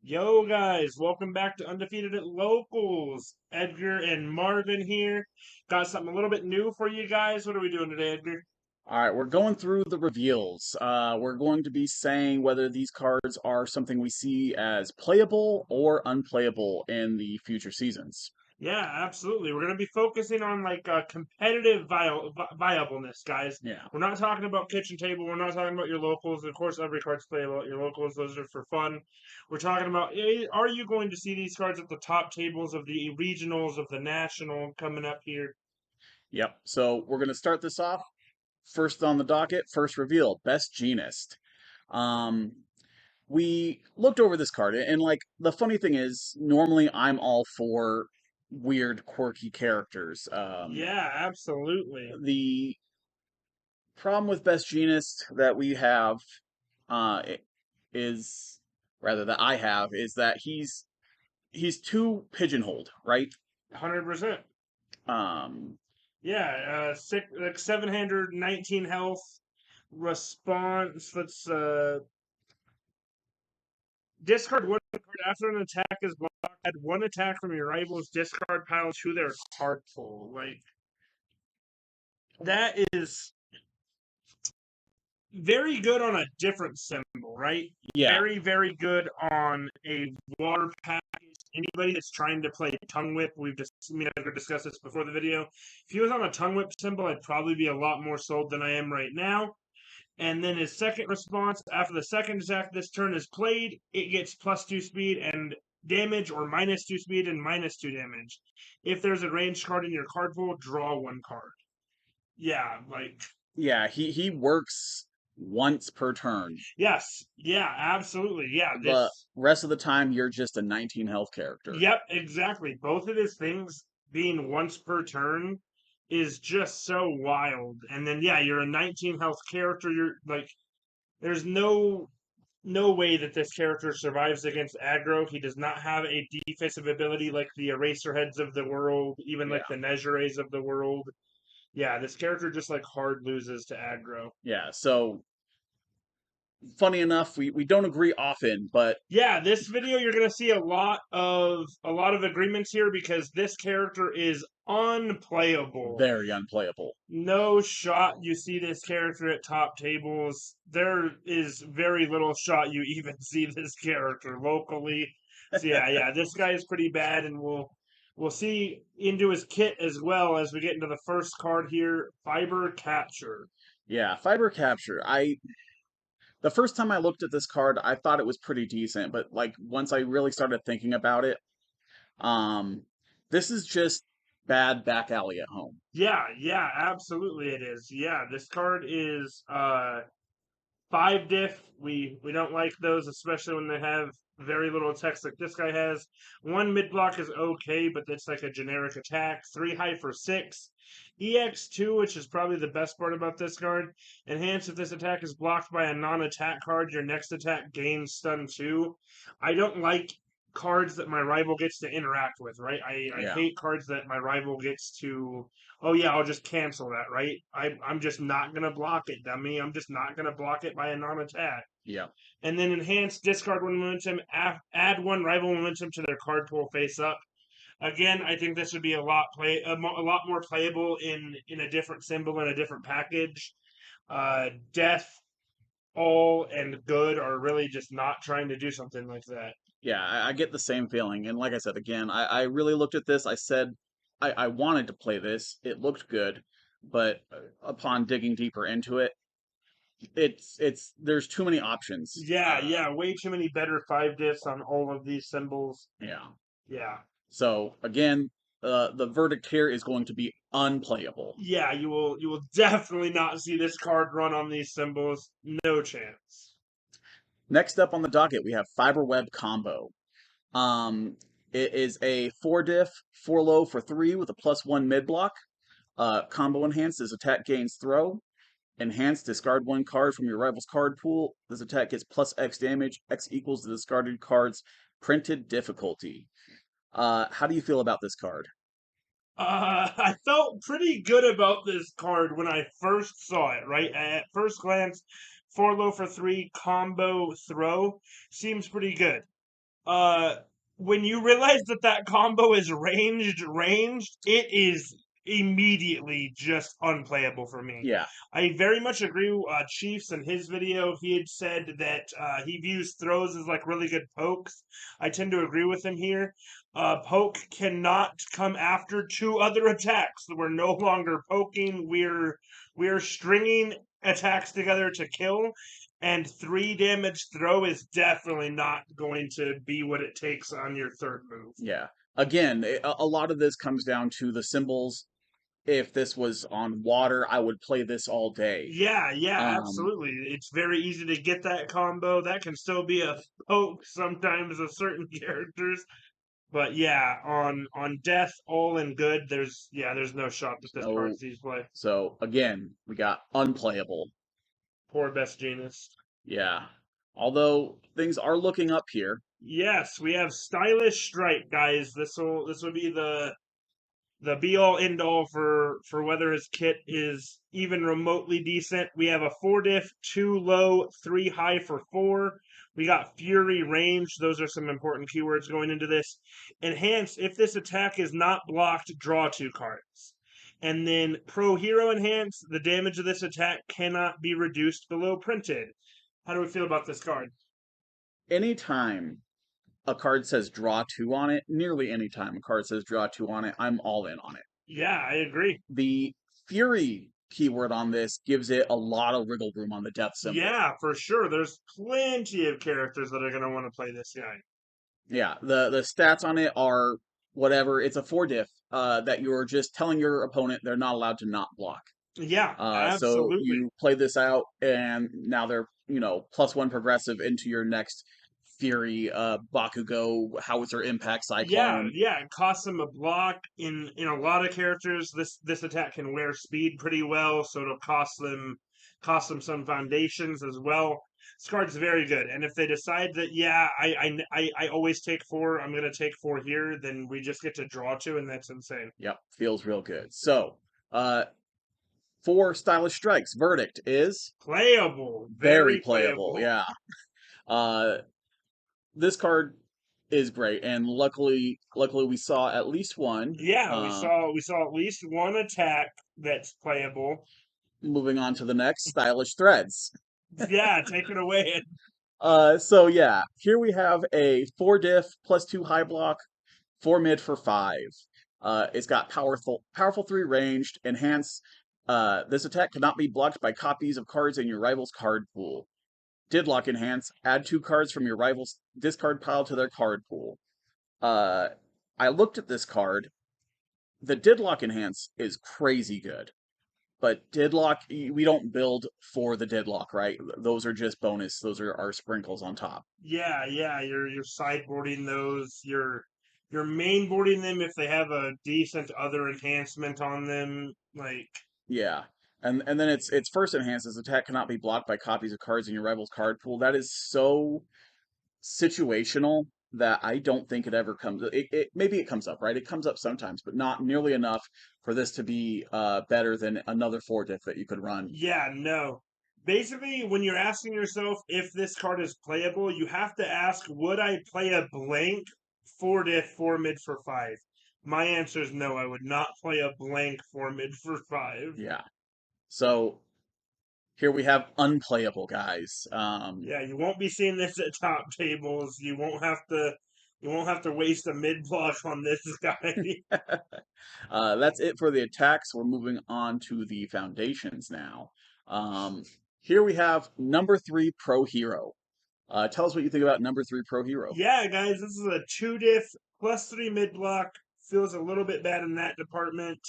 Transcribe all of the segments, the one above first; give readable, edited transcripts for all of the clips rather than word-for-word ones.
Yo, guys, welcome back to Undefeated at Locals. Edgar and Marvin here. Got something a little bit new for you guys. What are we doing today, Edgar? All right, we're going through the reveals. We're going to be saying whether these cards are something we see as playable or unplayable in the future seasons. Yeah, absolutely. We're going to be focusing on competitive viableness, guys. Yeah. We're not talking about kitchen table. We're not talking about your locals. Of course, every card's playable at your locals. Those are for fun. We're talking about are you going to see these cards at the top tables of the regionals, of the national coming up here? Yep. So we're going to start this off. First on the docket, first reveal, Best Jeanist. Um, we looked over this card, and like the funny thing is, normally I'm all for weird, quirky characters. Yeah, absolutely. The problem with Best Jeanist that we have is rather that I have is that he's too pigeonholed, right? 100%. Um, Yeah, six, like 700, 19 health, response. Let's discard one card after an attack is blocked. Add one attack from your rival's discard pile to their card pool. Like that is very good on a different symbol, right? yeah, Very, very good on a water package. Anybody that's trying to play tongue whip, I've discussed this before the video. If he was on a tongue whip symbol, I'd probably be a lot more sold than I am right now. And then his second response after the second attack this turn is played, it gets +2 speed and damage, or -2 speed and -2 damage. If there's a ranged card in your card pool, draw one card. Yeah, like yeah, he works once per turn. yes, yeah, absolutely, yeah. The This, rest of the time, you're just a 19 health character. yep, exactly. Both of his things being once per turn is just so wild. And then yeah, you're a 19 health character. You're like, there's no way that this character survives against aggro. He does not have a defensive ability like the Eraserheads of the world, even like Yeah, the Nezures of the world. Yeah, this character just like hard loses to aggro. yeah. So funny enough, we don't agree often, but Yeah, this video you're gonna see a lot of agreements here because this character is unplayable. very unplayable. No shot you see this character at top tables. There is very little shot you even see this character locally. So yeah, this guy is pretty bad, and we'll see into his kit as well as we get into the first card here, Fiber Capture. Yeah, fiber capture. I the first time I looked at this card, I thought it was pretty decent, but like once I really started thinking about it, um, this is just bad back alley at home. Yeah, absolutely it is. Yeah, this card is 5 diff. We don't like those, especially when they have very little text like this guy has. One mid block is okay, but that's like a generic attack. 3 high for 6. EX2, which is probably the best part about this card. Enhance if this attack is blocked by a non-attack card, your next attack gains stun 2. I don't like cards that my rival gets to interact with, right? I Yeah, hate cards that my rival gets to, oh yeah, I'll just cancel that, right? I'm just not gonna block it, dummy. I'm just not gonna block it by a non-attack. yeah. And then enhance, discard one momentum, add one rival momentum to their card pool face up. Again, I think this would be a lot more playable in a different symbol and a different package. Death, all, and good are really just not trying to do something like that. Yeah, I get the same feeling. And like I said, again, I really looked at this. I said I wanted to play this. It looked good, but upon digging deeper into it, it's there's too many options. Yeah, way too many better 5 diffs on all of these symbols. Yeah. Yeah. So again, the verdict here is going to be unplayable. Yeah, you will definitely not see this card run on these symbols. No chance. Next up on the docket, we have Fiber Web Combo. It is a 4 diff, 4 low for 3 with a +1 mid block. Combo enhanced is attack gains throw. Enhanced, discard 1 card from your rival's card pool. This attack gets +X damage. X equals the discarded card's printed difficulty. How do you feel about this card? I felt pretty good about this card when I first saw it, right? At first glance, 4 low for 3 combo throw seems pretty good. uh, when you realize that that combo is ranged, it is immediately just unplayable for me. Yeah. I very much agree with Chiefs in his video. He had said that he views throws as like really good pokes. I tend to agree with him here. Poke cannot come after two other attacks. We're no longer poking. We're stringing attacks together to kill, and 3 damage throw is definitely not going to be what it takes on your third move. Yeah. Again, a lot of this comes down to the symbols. If this was on water, I would play this all day. Yeah, Um, absolutely. It's very easy to get that combo. That can still be a poke sometimes of certain characters. But yeah, on death, all in good, there's no shot that this card so, sees play. so again, we got unplayable. Poor best Jeanist. Yeah. Although things are looking up here. Yes, we have stylish strike, guys. This will be the be all end all for whether his kit is even remotely decent. We have a 4 diff, 2 low, 3 high for 4. We got Fury range. Those are some important keywords going into this. Enhance, if this attack is not blocked, draw 2 cards. And then Pro Hero Enhance, the damage of this attack cannot be reduced below printed. How do we feel about this card? Anytime a card says draw two on it, nearly any time a card says draw two on it, I'm all in on it. Yeah, I agree. The Fury keyword on this gives it a lot of wriggle room on the death symbol. Yeah, for sure. There's plenty of characters that are going to want to play this guy. Yeah, the stats on it are whatever. It's a 4 diff that you're just telling your opponent they're not allowed to not block. Yeah, So absolutely. you play this out, and now they're +1 progressive into your next Fury, Bakugo, Howitzer Impact Cyclone. Yeah, it costs them a block. In a lot of characters, this attack can wear speed pretty well, so it'll cost them some foundations as well. This card's very good, and if they decide that yeah, I always take 4, I'm gonna take 4 here, then we just get to draw 2, and that's insane. Yep, feels real good. So, uh, for Stylish Strikes, verdict is Playable, very very playable. playable. Yeah. Uh, this card is great, and luckily we saw at least one. Yeah, we saw at least one attack that's playable. Moving on to the next, Stylish Threads. Yeah, take it away. So yeah, here we have a 4 diff +2 high block, 4 mid for 5. It's got powerful 3 ranged, enhance. This attack cannot be blocked by copies of cards in your rival's card pool. Didlock enhance, add 2 cards from your rival's discard pile to their card pool. I looked at this card. The Didlock enhance is crazy good. But Didlock, we don't build for the Didlock, right? Those are just bonus. Those are our sprinkles on top. Yeah, you're sideboarding those. You're mainboarding them if they have a decent other enhancement on them. Like Yeah. And then its first enhances attack cannot be blocked by copies of cards in your rival's card pool. That is so situational that I don't think it ever comes. It maybe it comes up, right? It comes up sometimes, but not nearly enough for this to be better than another 4 diff that you could run. yeah, no. Basically, when you're asking yourself if this card is playable, you have to ask, would I play a blank 4 diff 4 mid for 5? My answer is no, I would not play a blank 4 mid for 5. Yeah. So here we have unplayable guys. Yeah, you won't be seeing this at top tables. You won't have to waste a mid block on this guy. That's it for the attacks. We're moving on to the foundations now. Here we have number 3 Pro Hero. Tell us what you think about number 3 Pro Hero. Yeah, guys, this is a 2 diff +3 mid block. Feels a little bit bad in that department.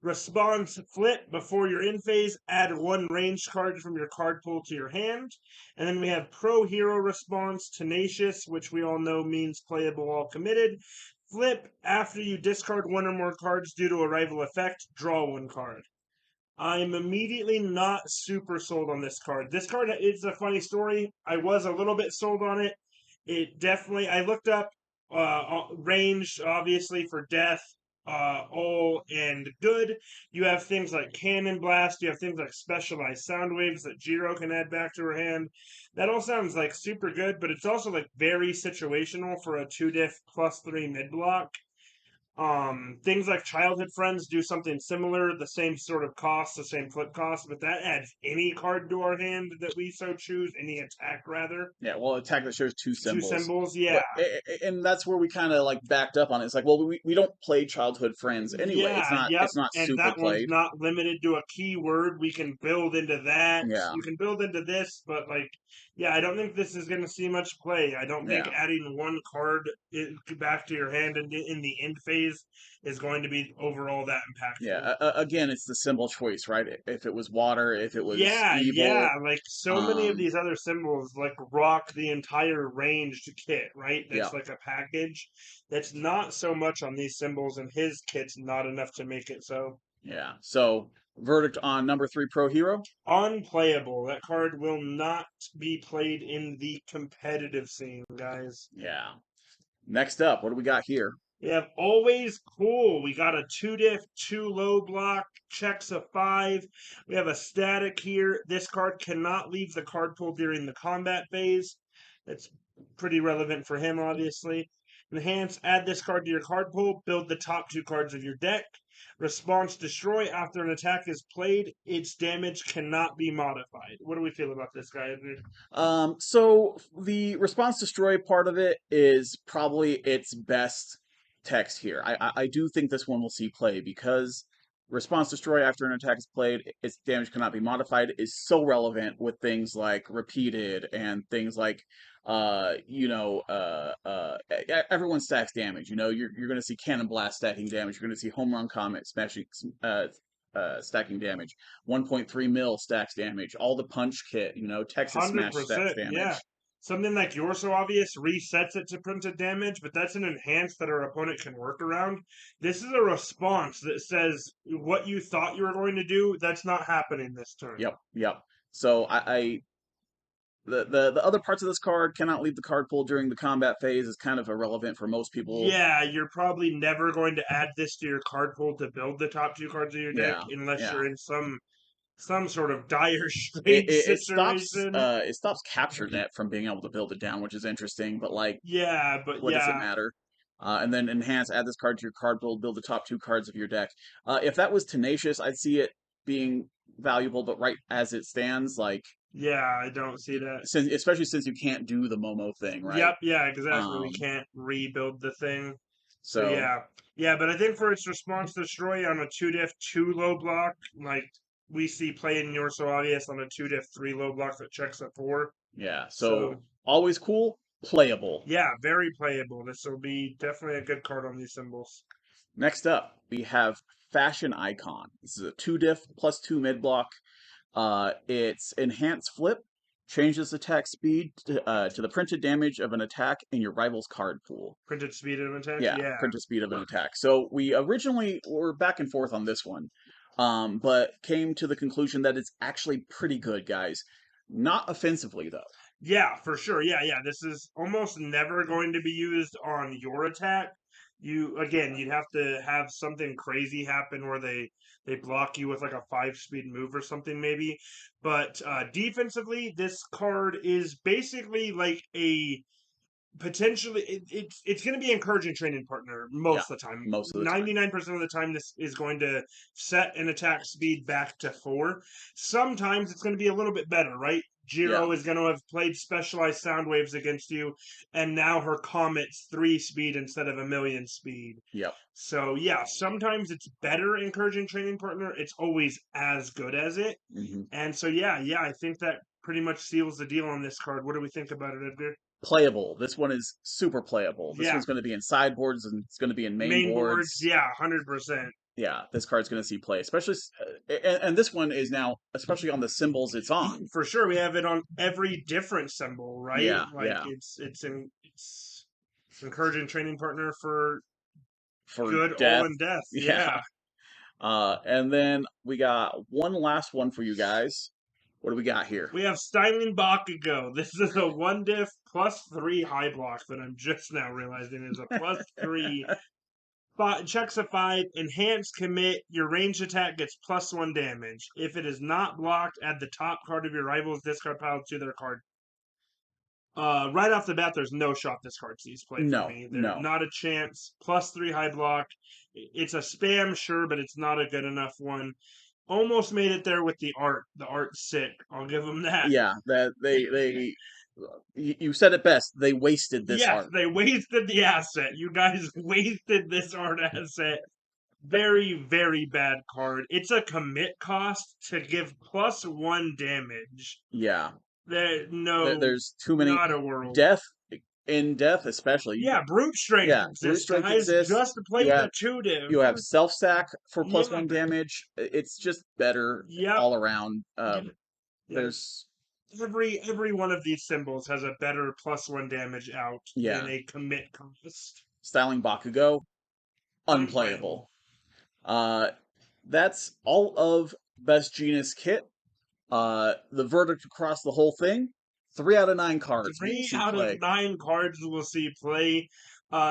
Response flip before your in phase, add 1 ranged card from your card pool to your hand. And then we have Pro Hero response, Tenacious, which we all know means playable all committed. Flip after you discard 1 or more cards due to a rival effect, draw 1 card. I'm immediately not super sold on this card. This card is a funny story. I was a little bit sold on it. It definitely, I looked up range, obviously, for death. all and good. You have things like Cannon Blast. You have things like specialized sound waves that Jiro can add back to her hand. That all sounds like super good, but it's also like very situational for a 2-diff +3 mid block. Things like childhood friends do something similar, the same sort of cost, the same flip cost, but that adds any card to our hand that we so choose, any attack rather. Yeah, well, attack that shows two Two symbols. symbols, yeah. And that's where we kind of like backed up on it. It's like, well, we don't play childhood friends anyway. Yeah, yep. It's not And super that one's played. not limited to a keyword. We can build into that. Yeah, You can build into this, but like, yeah, I don't think this is going to see much play. I don't think yeah. adding one card back to your hand in the end phase is going to be overall that impactful. Yeah, again, it's the symbol choice, right? If it was water, if it was Yeah, yeah. evil, Like so many of um, these other symbols, like rock the entire ranged kit, right? yeah, That's like a package. That's not so much on these symbols, and his kit's not enough to make it so. yeah. So, verdict on number 3 Pro Hero? Unplayable. That card will not be played in the competitive scene, guys. Yeah. Next up, what do we got here? We have always cool. We got a 2-diff, 2 low block, checks a 5. We have a static here. This card cannot leave the card pool during the combat phase. That's pretty relevant for him, obviously. Enhance, add this card to your card pool. Build the top 2 cards of your deck. Response, destroy after an attack is played. Its damage cannot be modified. What do we feel about this guy? So the response destroy part of it is probably its best text here. I do think this one will see play because response destroy after an attack is played, its damage cannot be modified is so relevant with things like repeated and things like everyone stacks damage. You know, you're going to see cannon blast stacking damage. You're going to see home run comet smashing stacking damage. 1.3 mil stacks damage. All the punch kit, Texas Smash stacks 100%, yeah. damage. Something like You're So Obvious resets it to printed damage, but that's an enhance that our opponent can work around. This is a response that says what you thought you were going to do, that's not happening this turn. Yep. So the other parts of this card cannot leave the card pool during the combat phase is kind of irrelevant for most people. Yeah, you're probably never going to add this to your card pool to build the top 2 cards of your deck unless Yeah. you're in some sort of dire It, straits it, it stops situation. it stops capture net from being able to build it down, which is interesting. But like, Yeah, but what does it yeah, matter? And then enhance, add this card to your card pool, build the top 2 cards of your deck. If that was tenacious, I'd see it being valuable. But right as it stands, like yeah, I don't see that. especially since you can't do the Momo thing, right? Yep, yeah, exactly. We Um, can't rebuild the thing. So so yeah. Yeah, but I think for its response destroy on a 2-diff 2 low block, like we see play in You're So Obvious on a 2-diff 3 low block that checks at 4. yeah, so So always cool, playable. yeah, very playable. This will be definitely a good card on these symbols. Next up, we have Fashion Icon. This is a 2-diff +2 mid block. It's enhanced flip, changes attack speed to the printed damage of an attack in your rival's card pool. Printed speed of attack, Yeah, yeah. printed speed of an attack. So we originally were back and forth on this one, but came to the conclusion that it's actually pretty good, guys. Not offensively though. Yeah, for sure. Yeah, yeah. This is almost never going to be used on your attack. You'd have to have something crazy happen where they block you with like a 5-speed move or something maybe. But defensively, this card is basically like a potentially it's going to be encouraging training partner Yeah, most of the time. most of the time. 99% of the time this is going to set an attack speed back to 4. Sometimes it's going to be a little bit better, right? Yeah. Jiro is going to have played specialized sound waves against you, and now her comet's 3 speed instead of a million speed. Yep. So yeah, sometimes it's better encouraging training partner. It's always as good as it. Mm-hmm. And so yeah, I think that pretty much seals the deal on this card. What do we think about it, Edgar? Playable. This one is super playable. This Yeah, one's going to be in sideboards and it's going to be in main main boards, boards. yeah, 100%. Yeah, this card's going to see play, especially, and this one is now, especially on the symbols it's on. For sure, we have it on every different symbol, right? Like Yeah. it's encouraging training partner for For good all death. in death. Yeah. Yeah. And then we got one last one for you guys. What do we got here? We have Styling Bakugo. This is a 1-diff +3 high block that I'm just now realizing is a +3 checks a 5, enhance commit, your ranged attack gets +1 damage. If it is not blocked, add the top card of your rival's discard pile to their card. Right off the bat, there's no shot this card sees play for No, me. There's no. not a chance. +3 high block. It's a spam, sure, but it's not a good enough one. Almost made it there with the art. The art's sick. I'll give them that. Yeah, that you said it best. They wasted this Yes, art. they wasted the asset. You guys wasted this art asset. Very, very bad card. It's a commit cost to give +1 damage. Yeah, No, there's too many not a world. death in death, especially. Yeah, brute strength Yeah, brute exists, strength guys. exists. Just play You the have 2 div. you have self sack for Yeah. +1 damage. It's just better Yep. all around. Yep. There's every one of these symbols has a better +1 damage out than a commit cost. styling Bakugo, unplayable. That's all of Best Jeanist kit. The verdict across the whole thing: 3 out of 9 cards we will 3 see out play. of 9 cards we'll see play.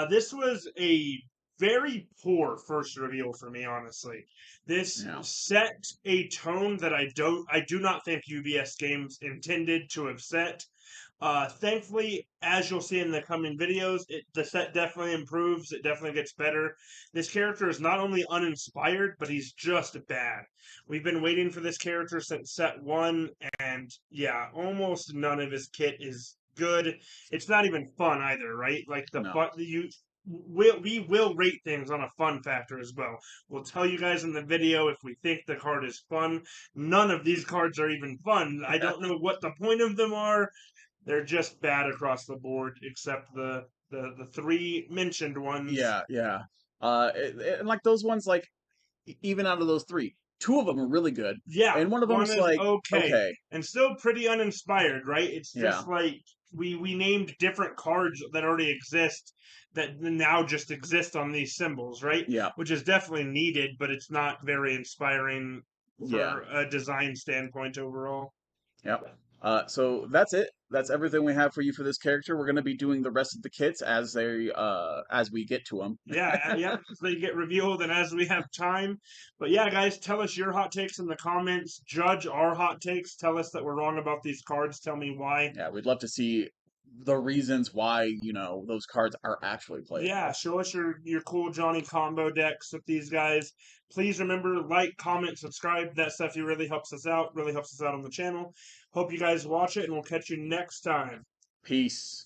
This was a very poor first reveal for me, honestly. This set a tone that I do not think UVS Games intended to have set. Thankfully, as you'll see in the coming videos, the set definitely improves. It definitely gets better. This character is not only uninspired, but he's just bad. We've been waiting for this character since set 1, and yeah, almost none of his kit is good. It's not even fun either, right? Like we will rate things on a fun factor as well. We'll tell you guys in the video if we think the card is fun. None of these cards are even fun. I don't know what the point of them are. They're just bad across the board, except the 3 mentioned ones. Yeah. And like those ones, like even out of those 3, 2 of them are really good. Yeah, and one of them is like okay, and still pretty uninspired, right? It's just like we named different cards that already exist that now just exist on these symbols, right? Yeah. Which is definitely needed, but it's not very inspiring for a design standpoint overall. Yep. So that's it. That's everything we have for you for this character. We're going to be doing the rest of the kits as we get to them. Yeah, as they get revealed and as we have time. But yeah, guys, tell us your hot takes in the comments. Judge our hot takes. Tell us that we're wrong about these cards. Tell me why. Yeah, we'd love to see the reasons why, those cards are actually played. Yeah, show us your cool Johnny combo decks with these guys. Please remember, like, comment, subscribe. That stuff really helps us out. Really helps us out on the channel. Hope you guys watch it, and we'll catch you next time. Peace.